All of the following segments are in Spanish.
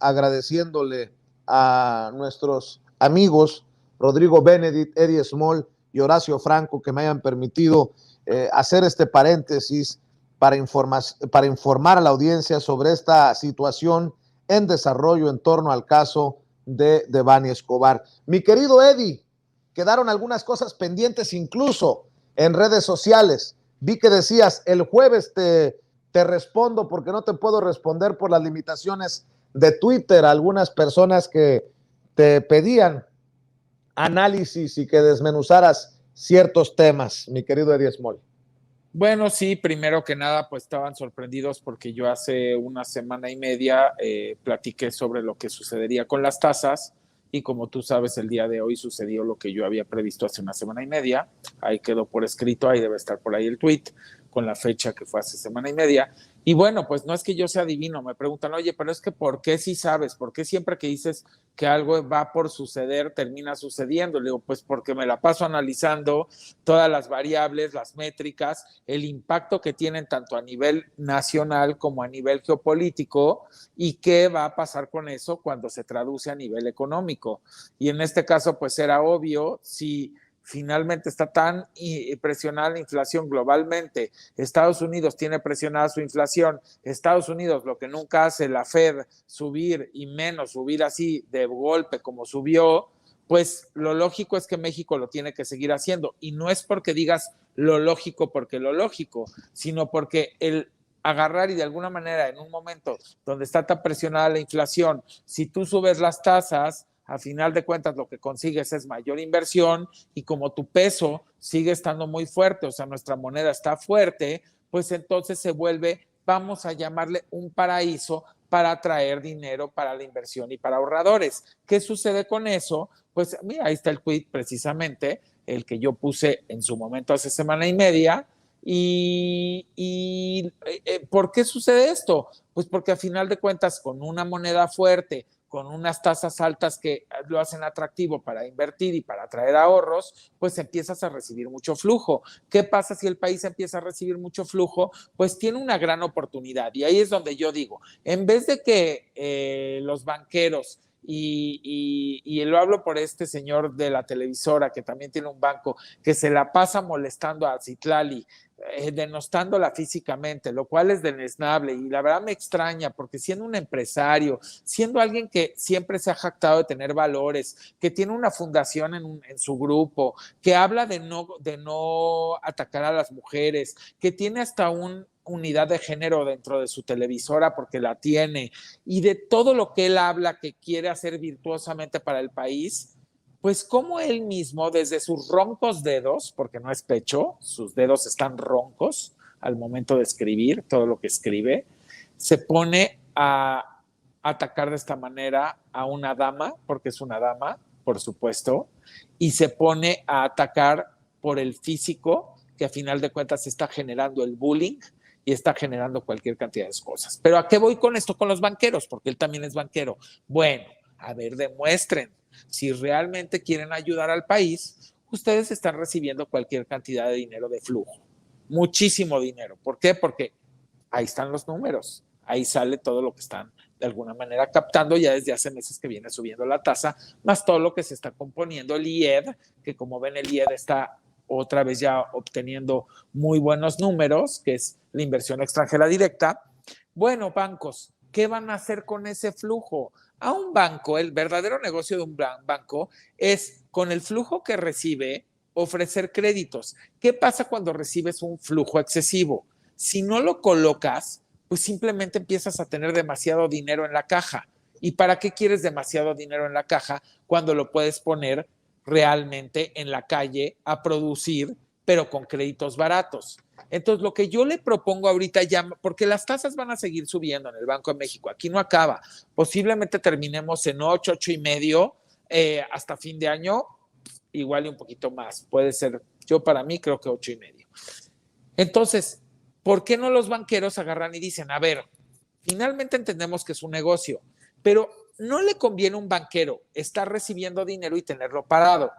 agradeciéndole a nuestros amigos Rodrigo Benedict, Eddie Small y Horacio Franco que me hayan permitido hacer este paréntesis para informar a la audiencia sobre esta situación en desarrollo en torno al caso de Devani Escobar. Mi querido Eddie, quedaron algunas cosas pendientes incluso en redes sociales. Vi que decías, el jueves te respondo porque no te puedo responder por las limitaciones de Twitter a algunas personas que te pedían análisis y que desmenuzaras ciertos temas, mi querido Eddie Small. Bueno, sí, primero que nada, pues estaban sorprendidos porque yo hace una semana y media platiqué sobre lo que sucedería con las tasas y como tú sabes, el día de hoy sucedió lo que yo había previsto hace una semana y media. Ahí quedó por escrito, ahí debe estar por ahí el tweet con la fecha que fue hace semana y media. Y bueno, pues no es que yo sea adivino, me preguntan, oye, pero es que ¿por qué sí sabes? ¿Por qué siempre que dices que algo va por suceder, termina sucediendo? Le digo, pues porque me la paso analizando todas las variables, las métricas, el impacto que tienen tanto a nivel nacional como a nivel geopolítico y qué va a pasar con eso cuando se traduce a nivel económico. Y en este caso, pues era obvio, si finalmente está tan presionada la inflación globalmente, Estados Unidos tiene presionada su inflación, Estados Unidos lo que nunca hace la Fed subir y menos subir así de golpe como subió, pues lo lógico es que México lo tiene que seguir haciendo y no es porque digas lo lógico porque lo lógico, sino porque el agarrar y de alguna manera en un momento donde está tan presionada la inflación, si tú subes las tasas, a final de cuentas lo que consigues es mayor inversión y como tu peso sigue estando muy fuerte, o sea, nuestra moneda está fuerte, pues entonces se vuelve, vamos a llamarle un paraíso para atraer dinero para la inversión y para ahorradores. ¿Qué sucede con eso? Pues mira, ahí está el tweet precisamente, el que yo puse en su momento hace semana y media. ¿Por qué sucede esto? Pues porque a final de cuentas con una moneda fuerte, con unas tasas altas que lo hacen atractivo para invertir y para traer ahorros, pues empiezas a recibir mucho flujo. ¿Qué pasa si el país empieza a recibir mucho flujo? Pues tiene una gran oportunidad. Y ahí es donde yo digo, en vez de que los banqueros, y lo hablo por este señor de la televisora que también tiene un banco, que se la pasa molestando a Citlali, denostándola físicamente, lo cual es deleznable y la verdad me extraña porque siendo un empresario, siendo alguien que siempre se ha jactado de tener valores, que tiene una fundación en su grupo, que habla de no atacar a las mujeres, que tiene hasta una unidad de género dentro de su televisora porque la tiene y de todo lo que él habla que quiere hacer virtuosamente para el país, pues como él mismo, desde sus roncos dedos, porque no es pecho, sus dedos están roncos al momento de escribir todo lo que escribe, se pone a atacar de esta manera a una dama, porque es una dama, por supuesto, y se pone a atacar por el físico, que a final de cuentas está generando el bullying y está generando cualquier cantidad de cosas. Pero ¿a qué voy con esto con los banqueros? Porque él también es banquero. Bueno, a ver, demuestren. Si realmente quieren ayudar al país, ustedes están recibiendo cualquier cantidad de dinero de flujo. Muchísimo dinero. ¿Por qué? Porque ahí están los números. Ahí sale todo lo que están de alguna manera captando ya desde hace meses que viene subiendo la tasa, más todo lo que se está componiendo el IED, que como ven el IED está otra vez ya obteniendo muy buenos números, que es la inversión extranjera directa. Bueno, bancos, ¿qué van a hacer con ese flujo? A un banco, el verdadero negocio de un banco es con el flujo que recibe ofrecer créditos. ¿Qué pasa cuando recibes un flujo excesivo? Si no lo colocas, pues simplemente empiezas a tener demasiado dinero en la caja. ¿Y para qué quieres demasiado dinero en la caja cuando lo puedes poner realmente en la calle a producir, pero con créditos baratos? Entonces, lo que yo le propongo ahorita ya, porque las tasas van a seguir subiendo en el Banco de México, aquí no acaba, posiblemente terminemos en 8, 8.5 hasta fin de año, igual y un poquito más, puede ser, yo para mí creo que 8.5. Entonces, ¿por qué no los banqueros agarran y dicen, a ver, finalmente entendemos que es un negocio, pero no le conviene a un banquero estar recibiendo dinero y tenerlo parado?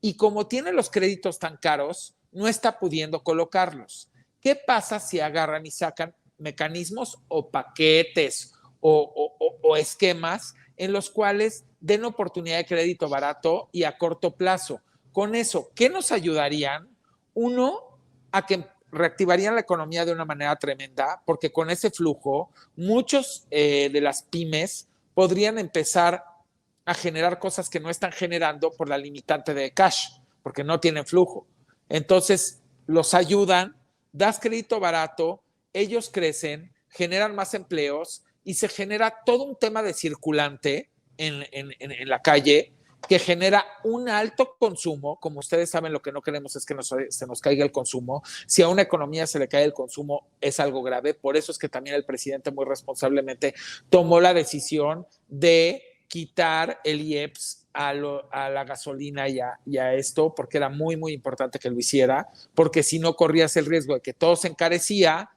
Y como tiene los créditos tan caros, no está pudiendo colocarlos. ¿Qué pasa si agarran y sacan mecanismos o paquetes o esquemas en los cuales den oportunidad de crédito barato y a corto plazo. Con eso, ¿qué nos ayudarían? Uno, a que reactivarían la economía de una manera tremenda, porque con ese flujo, muchos de las pymes podrían empezar a generar cosas que no están generando por la limitante de cash, porque no tienen flujo. Entonces, los ayudan, das crédito barato, ellos crecen, generan más empleos y se genera todo un tema de circulante en la calle que genera un alto consumo. Como ustedes saben, lo que no queremos es que se nos caiga el consumo. Si a una economía se le cae el consumo, es algo grave. Por eso es que también el presidente muy responsablemente tomó la decisión de quitar el IEPS a la gasolina y a esto, porque era muy, muy importante que lo hiciera, porque si no corrías el riesgo de que todo se encarecía,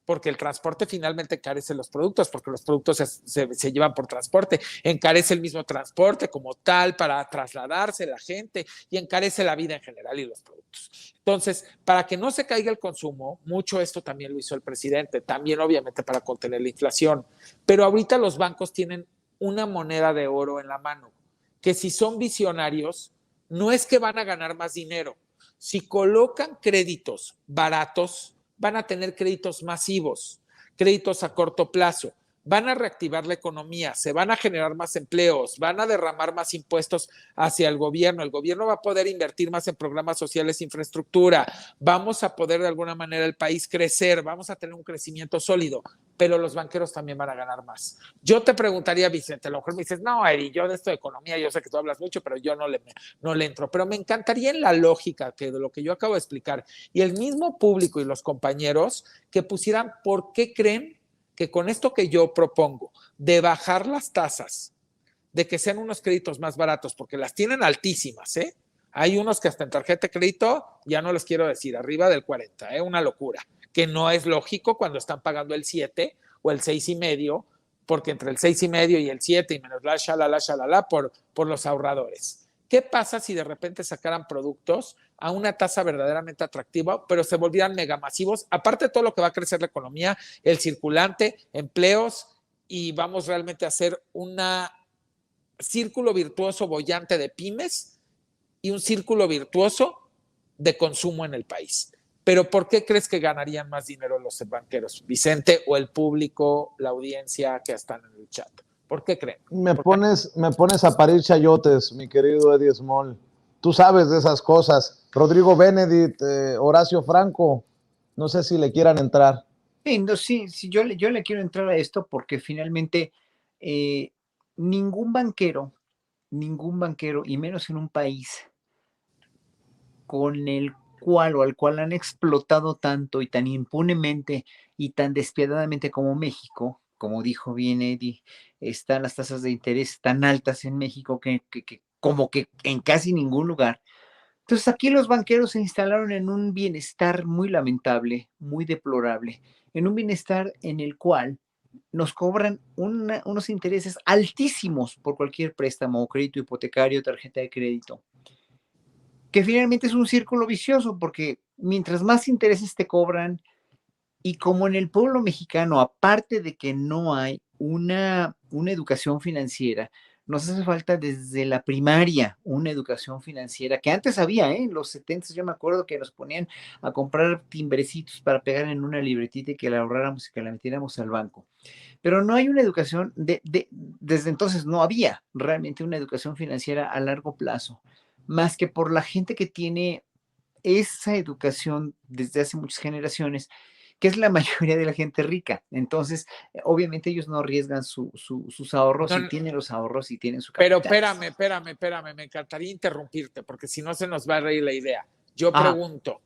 porque el transporte finalmente encarece los productos, porque los productos se llevan por transporte, encarece el mismo transporte como tal para trasladarse la gente y encarece la vida en general y los productos. Entonces, para que no se caiga el consumo, mucho esto también lo hizo el presidente, también obviamente para contener la inflación, pero ahorita los bancos tienen una moneda de oro en la mano, que si son visionarios, no es que van a ganar más dinero, si colocan créditos baratos, van a tener créditos masivos, créditos a corto plazo, van a reactivar la economía, se van a generar más empleos, van a derramar más impuestos hacia el gobierno va a poder invertir más en programas sociales e infraestructura, vamos a poder de alguna manera el país crecer, vamos a tener un crecimiento sólido, pero los banqueros también van a ganar más. Yo te preguntaría, Vicente, a lo mejor me dices, no, Eri, yo de esto de economía, yo sé que tú hablas mucho, pero yo no le entro, pero me encantaría en la lógica que de lo que yo acabo de explicar y el mismo público y los compañeros que pusieran por qué creen que con esto que yo propongo de bajar las tasas, de que sean unos créditos más baratos, porque las tienen altísimas, ¿eh? Hay unos que hasta en tarjeta de crédito, ya no les quiero decir, arriba del 40, una locura, que no es lógico cuando están pagando el 7 o el 6,5, porque entre el 6,5 y el 7 y menos la shalala por los ahorradores. ¿Qué pasa si de repente sacaran productos a una tasa verdaderamente atractiva, pero se volvieran megamasivos? Aparte de todo lo que va a crecer la economía, el circulante, empleos, y vamos realmente a hacer un círculo virtuoso boyante de pymes y un círculo virtuoso de consumo en el país. Pero ¿por qué crees que ganarían más dinero los banqueros, Vicente, o el público, la audiencia que están en el chat? ¿Por qué creen? Me pones a parir chayotes, mi querido Eddie Small. Tú sabes de esas cosas. Rodrigo Benedict, Horacio Franco, no sé si le quieran entrar. Sí, yo le quiero entrar a esto porque finalmente ningún banquero, y menos en un país con el cual o al cual han explotado tanto y tan impunemente y tan despiadadamente como México, como dijo bien Eddie, están las tasas de interés tan altas en México que como que en casi ningún lugar. Entonces aquí los banqueros se instalaron en un bienestar muy lamentable, muy deplorable, en un bienestar en el cual nos cobran unos intereses altísimos por cualquier préstamo, crédito hipotecario, tarjeta de crédito, que finalmente es un círculo vicioso porque mientras más intereses te cobran y como en el pueblo mexicano, aparte de que no hay una educación financiera, nos hace falta desde la primaria una educación financiera que antes había, en los 70 yo me acuerdo que nos ponían a comprar timbrecitos para pegar en una libretita y que la ahorráramos y que la metiéramos al banco. Pero no hay una educación, desde entonces no había realmente una educación financiera a largo plazo, más que por la gente que tiene esa educación desde hace muchas generaciones, que es la mayoría de la gente rica. Entonces, obviamente ellos no arriesgan sus ahorros y tienen los ahorros y tienen su capital. Pero espérame, me encantaría interrumpirte porque si no se nos va a reír la idea. Yo pregunto,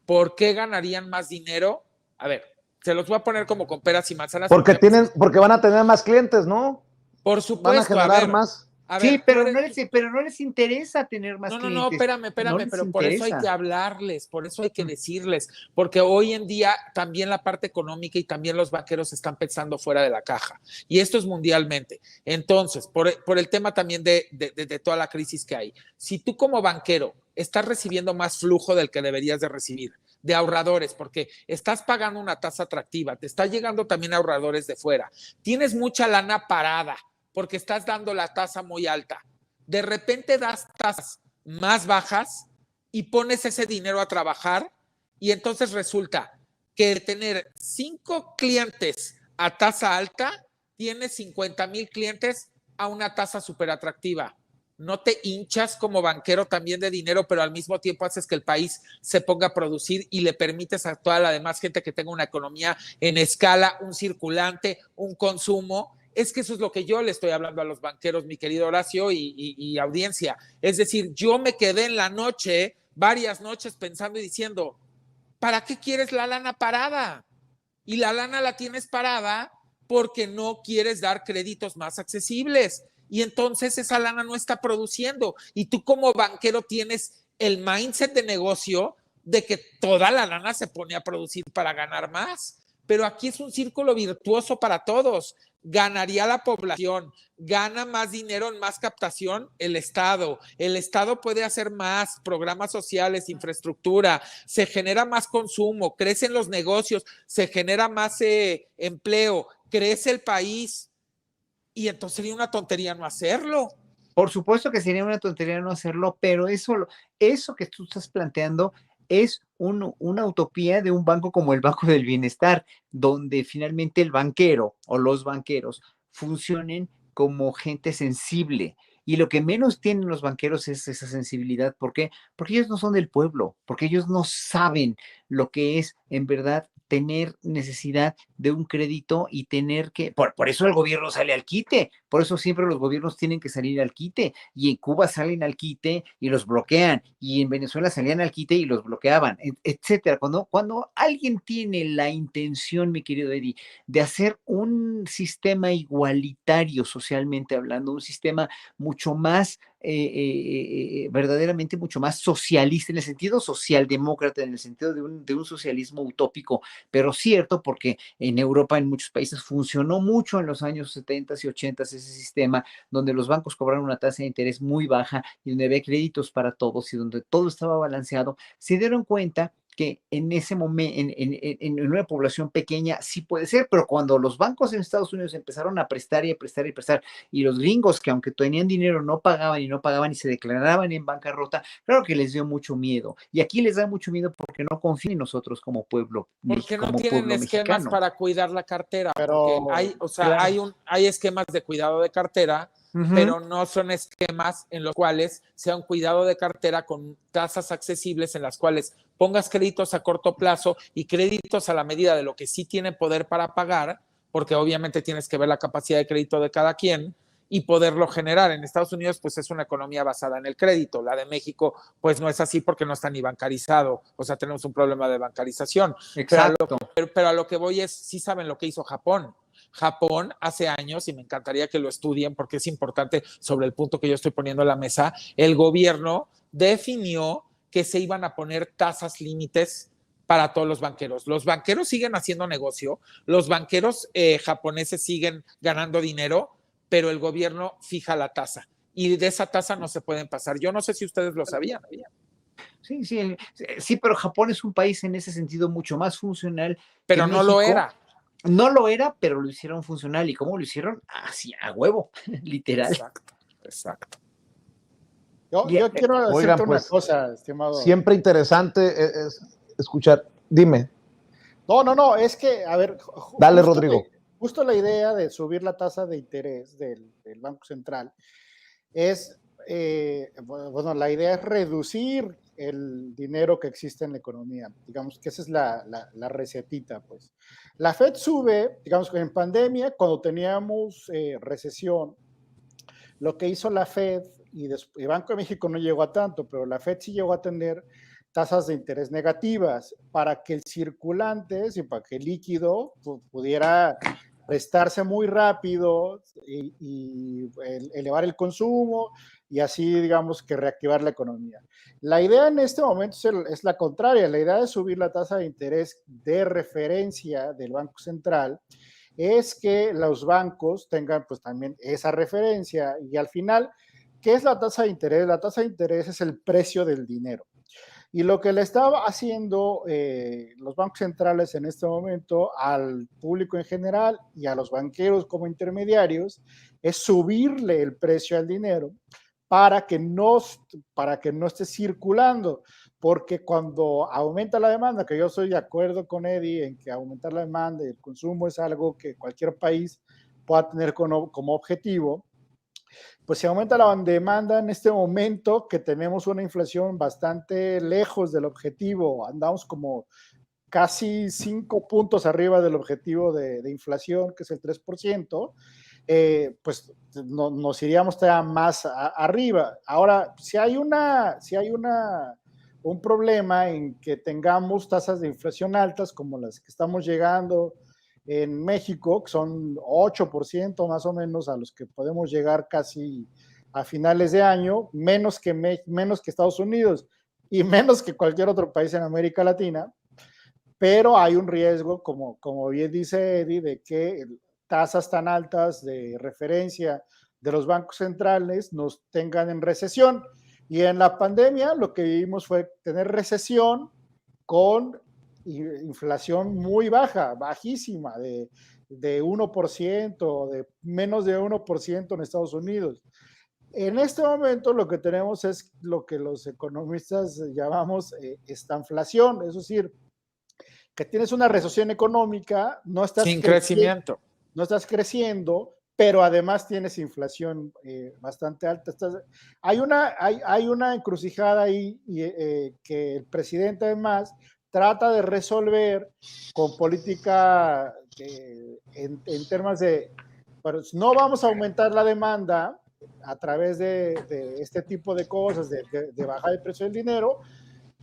¿por qué ganarían más dinero? A ver, se los voy a poner como con peras y manzanas. Porque van a tener más clientes, ¿no? Por supuesto. Van a generar más. Sí, pero no les interesa tener más clientes. No, espérame, pero por eso hay que hablarles, por eso hay que decirles, porque hoy en día también la parte económica y también los banqueros están pensando fuera de la caja, y esto es mundialmente. Entonces, por el tema también de toda la crisis que hay, si tú como banquero estás recibiendo más flujo del que deberías de recibir, de ahorradores, porque estás pagando una tasa atractiva, te está llegando también ahorradores de fuera, tienes mucha lana parada, porque estás dando la tasa muy alta, de repente das tasas más bajas y pones ese dinero a trabajar y entonces resulta que tener 5 clientes a tasa alta, tienes 50,000 clientes a una tasa súper atractiva. No te hinchas como banquero también de dinero, pero al mismo tiempo haces que el país se ponga a producir y le permites a toda la demás gente que tenga una economía en escala, un circulante, un consumo. Es que eso es lo que yo le estoy hablando a los banqueros, mi querido Horacio y audiencia. Es decir, yo me quedé en la noche, varias noches pensando y diciendo, ¿para qué quieres la lana parada? Y la lana la tienes parada porque no quieres dar créditos más accesibles. Y entonces esa lana no está produciendo. Y tú como banquero tienes el mindset de negocio de que toda la lana se pone a producir para ganar más. Pero aquí es un círculo virtuoso para todos. Ganaría la población, gana más dinero en más captación el Estado puede hacer más programas sociales, infraestructura, se genera más consumo, crecen los negocios, se genera más empleo, crece el país y entonces sería una tontería no hacerlo. Por supuesto que sería una tontería no hacerlo, pero eso que tú estás planteando es una utopía de un banco como el Banco del Bienestar, donde finalmente el banquero o los banqueros funcionen como gente sensible. Y lo que menos tienen los banqueros es esa sensibilidad. ¿Por qué? Porque ellos no son del pueblo, porque ellos no saben lo que es en verdad tener necesidad de un crédito y tener que, por eso el gobierno sale al quite, por eso siempre los gobiernos tienen que salir al quite, y en Cuba salen al quite y los bloquean, y en Venezuela salían al quite y los bloqueaban, etcétera. Cuando alguien tiene la intención, mi querido Eddie, de hacer un sistema igualitario socialmente hablando, un sistema mucho más verdaderamente mucho más socialista, en el sentido socialdemócrata, en el sentido de un socialismo utópico, pero cierto, porque en Europa, en muchos países, funcionó mucho en los años 70 y 80 ese sistema, donde los bancos cobraron una tasa de interés muy baja y donde había créditos para todos y donde todo estaba balanceado. Se dieron cuenta que en ese momento, en una población pequeña, sí puede ser, pero cuando los bancos en Estados Unidos empezaron a prestar y a prestar y prestar, y los gringos que aunque tenían dinero no pagaban y no pagaban y se declaraban en bancarrota, claro que les dio mucho miedo. Y aquí les da mucho miedo porque no confían en nosotros como pueblo, porque no como tienen pueblo esquemas mexicano. para cuidar la cartera, Pero, porque hay, o sea, claro. hay esquemas de cuidado de cartera, pero no son esquemas en los cuales sea un cuidado de cartera con tasas accesibles en las cuales pongas créditos a corto plazo y créditos a la medida de lo que sí tiene poder para pagar, porque obviamente tienes que ver la capacidad de crédito de cada quien y poderlo generar. En Estados Unidos, pues es una economía basada en el crédito. La de México, pues no es así porque no está ni bancarizado. O sea, tenemos un problema de bancarización. Exacto. Pero a lo que voy es, sí saben lo que hizo Japón. Japón hace años, y me encantaría que lo estudien porque es importante sobre el punto que yo estoy poniendo en la mesa, el gobierno definió que se iban a poner tasas límites para todos los banqueros. Los banqueros siguen haciendo negocio, los banqueros japoneses siguen ganando dinero, pero el gobierno fija la tasa y de esa tasa no se pueden pasar. Yo no sé si ustedes lo sabían. Sí, pero Japón es un país en ese sentido mucho más funcional. Pero no lo era. No lo era, pero lo hicieron funcional. ¿Y cómo lo hicieron? Así, a huevo, literal. Exacto. Yo quiero decirte una cosa, estimado. Siempre interesante es escuchar. Dime. No, es que, a ver. Dale, Rodrigo. Justo la idea de subir la tasa de interés del Banco Central es, bueno, la idea es reducir el dinero que existe en la economía. Digamos que esa es la recetita, pues. La Fed sube, digamos que en pandemia, cuando teníamos recesión, lo que hizo la Fed, y el Banco de México no llegó a tanto, pero la Fed sí llegó a tener tasas de interés negativas para que el circulante y para que el líquido pudiera prestarse muy rápido y elevar el consumo y así, digamos, que reactivar la economía. La idea en este momento es la contraria. La idea de subir la tasa de interés de referencia del Banco Central es que los bancos tengan pues también esa referencia y al final, ¿qué es la tasa de interés? La tasa de interés es el precio del dinero. Y lo que le estaba haciendo los bancos centrales en este momento al público en general y a los banqueros como intermediarios es subirle el precio al dinero para que no esté circulando, porque cuando aumenta la demanda, que yo estoy de acuerdo con Eddie en que aumentar la demanda y el consumo es algo que cualquier país pueda tener como objetivo, pues si aumenta la demanda en este momento que tenemos una inflación bastante lejos del objetivo, andamos como casi 5 puntos arriba del objetivo de inflación, que es el 3%, pues nos iríamos todavía más arriba. Ahora, si hay un problema en que tengamos tasas de inflación altas como las que estamos llegando en México, que son 8% más o menos a los que podemos llegar casi a finales de año, menos que Estados Unidos y menos que cualquier otro país en América Latina, pero hay un riesgo, como bien dice Eddie, de que tasas tan altas de referencia de los bancos centrales nos tengan en recesión. Y en la pandemia lo que vivimos fue tener recesión con inflación muy baja, bajísima, de 1%, de menos de 1% en Estados Unidos. En este momento lo que tenemos es lo que los economistas llamamos estanflación, es decir, que tienes una recesión económica, no estás sin crecimiento. No estás creciendo, pero además tienes inflación bastante alta. Hay una encrucijada ahí que el presidente además trata de resolver con política en temas de, pues no vamos a aumentar la demanda a través de este tipo de cosas, de bajar el precio del dinero,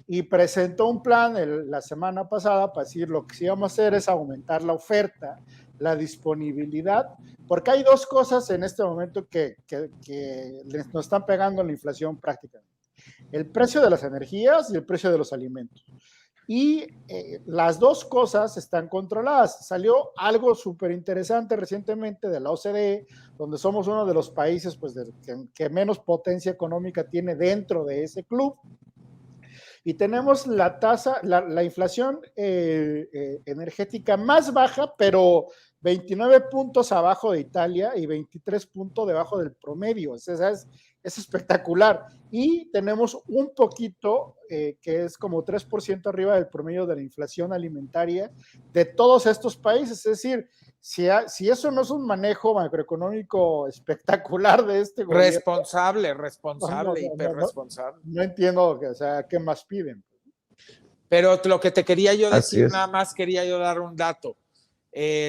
y presentó un plan la semana pasada para decir lo que sí vamos a hacer es aumentar la oferta, la disponibilidad, porque hay dos cosas en este momento que nos están pegando la inflación prácticamente. El precio de las energías y el precio de los alimentos. Y las dos cosas están controladas. Salió algo súper interesante recientemente de la OCDE, donde somos uno de los países pues, que menos potencia económica tiene dentro de ese club. Y tenemos la inflación energética más baja, pero 29 puntos abajo de Italia y 23 puntos debajo del promedio. Es espectacular. Y tenemos un poquito, que es como 3% arriba del promedio de la inflación alimentaria de todos estos países. Es decir, si eso no es un manejo macroeconómico espectacular de este gobierno. Responsable, hiperresponsable. No entiendo, o sea, ¿qué más piden? Pero lo que te quería yo decir, nada más quería yo dar un dato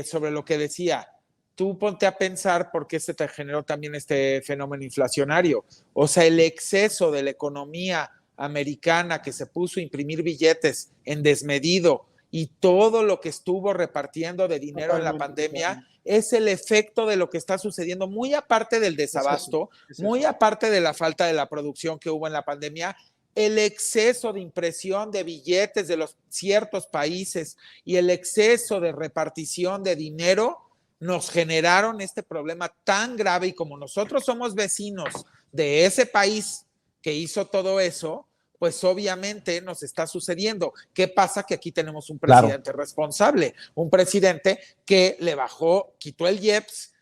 sobre lo que decía. Tú ponte a pensar por qué se te generó también este fenómeno inflacionario. O sea, el exceso de la economía americana que se puso a imprimir billetes en desmedido y todo lo que estuvo repartiendo de dinero en la pandemia es el efecto de lo que está sucediendo, muy aparte del desabasto, muy aparte de la falta de la producción que hubo en la pandemia, el exceso de impresión de billetes de los ciertos países y el exceso de repartición de dinero nos generaron este problema tan grave, y como nosotros somos vecinos de ese país que hizo todo eso, pues obviamente nos está sucediendo. ¿Qué pasa? Que aquí tenemos un presidente responsable, un presidente que le bajó, quitó el IEPS,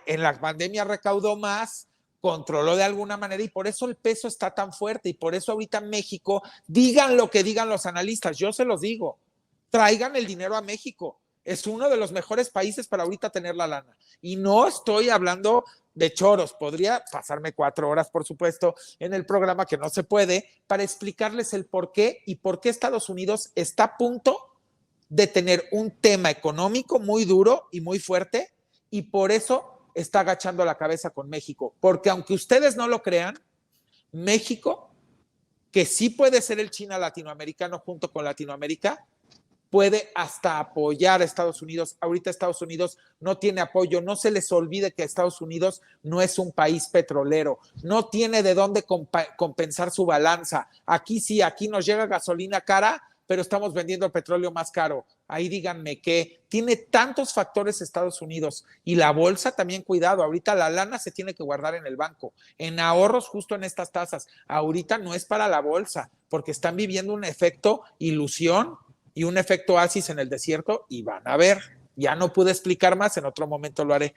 en la pandemia recaudó más, controló de alguna manera, y por eso el peso está tan fuerte, y por eso ahorita México, digan lo que digan los analistas, yo se los digo, traigan el dinero a México. Es uno de los mejores países para ahorita tener la lana. Y no estoy hablando de choros. Podría pasarme 4 horas, por supuesto, en el programa, que no se puede, para explicarles el por qué y por qué Estados Unidos está a punto de tener un tema económico muy duro y muy fuerte, y por eso está agachando la cabeza con México. Porque aunque ustedes no lo crean, México, que sí puede ser el China latinoamericano junto con Latinoamérica, puede hasta apoyar a Estados Unidos. Ahorita Estados Unidos no tiene apoyo. No se les olvide que Estados Unidos no es un país petrolero. No tiene de dónde compensar su balanza. Aquí sí, aquí nos llega gasolina cara, pero estamos vendiendo el petróleo más caro. Ahí díganme qué. Tiene tantos factores Estados Unidos y la bolsa también, cuidado. Ahorita la lana se tiene que guardar en el banco, en ahorros justo en estas tasas. Ahorita no es para la bolsa, porque están viviendo un efecto ilusión y un efecto oasis en el desierto y van a ver. Ya no pude explicar más, en otro momento lo haré.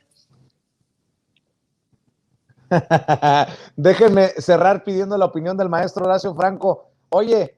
Déjenme cerrar pidiendo la opinión del maestro Horacio Franco. Oye,